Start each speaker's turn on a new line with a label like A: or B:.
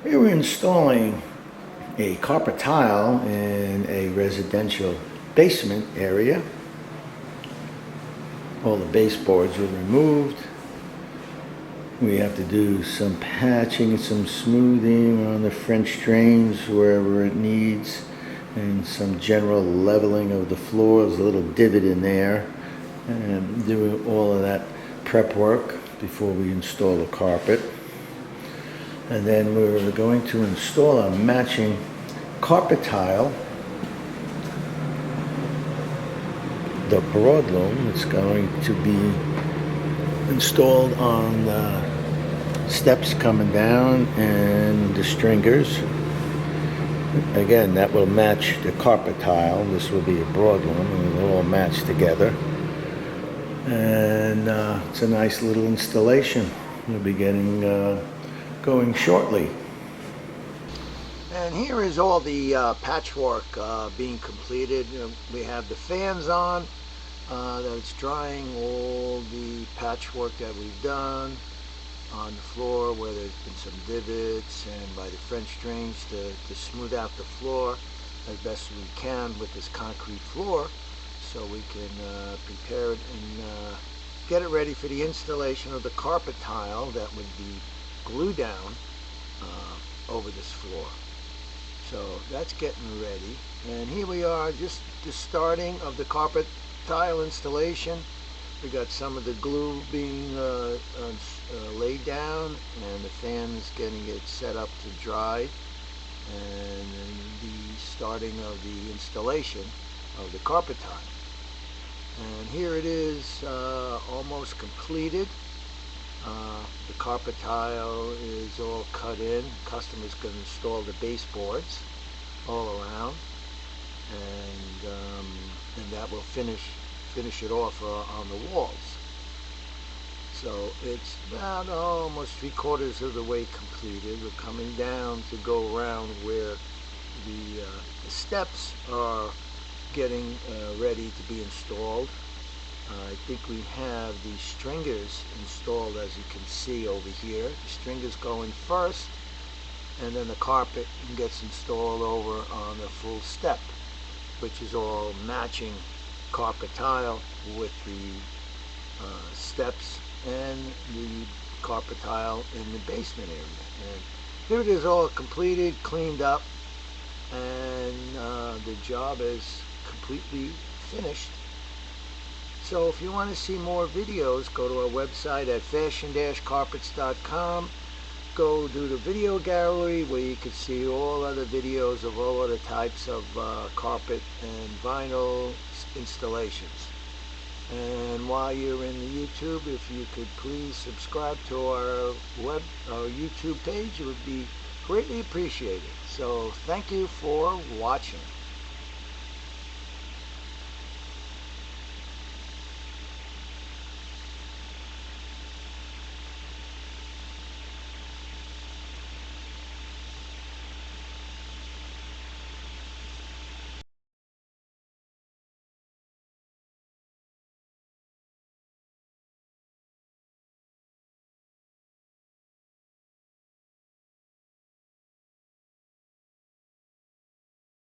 A: We were installing a carpet tile in a residential basement area. All the baseboards were removed. We have to do some patching and some smoothing on the French drains wherever it needs, and some general leveling of the floors, a little divot in there, and do all of that prep work before we install the carpet. And then we're going to install a matching carpet tile, the broadloom. It's going to be installed on the steps coming down and the stringers. Again, that will match the carpet tile. This will be a broadloom, and it'll all match together. And it's a nice little installation. We'll be getting going shortly. And here is all the patchwork being completed. We have the fans on, that it's drying all the patchwork that we've done on the floor where there's been some divots, and by the French drains to smooth out the floor as best we can with this concrete floor, so we can prepare it and get it ready for the installation of the carpet tile that would be glued down over this floor. So that's getting ready, and here we are, just the starting of the carpet tile installation. We got some of the glue being laid down, and the fans getting it set up to dry, and then the starting of the installation of the carpet tile. And here it is, almost completed. The carpet tile is all cut in. Customers can install the baseboards all around, and that will finish it off on the walls. So it's about almost 3/4 of the way completed. We're coming down to go around where the steps are getting ready to be installed. I think we have the stringers installed, as you can see over here. The stringers go in first, and then the carpet gets installed over on the full step, which is all matching carpet tile with the steps and the carpet tile in the basement area. And here it is, all completed, cleaned up, and the job is completely finished. So if you want to see more videos, go to our website at fashion-carpets.com. Go to the video gallery where you can see all other videos of all other types of carpet and vinyl installations. And while you're in the YouTube, if you could please subscribe to our YouTube page, it would be greatly appreciated. So thank you for watching.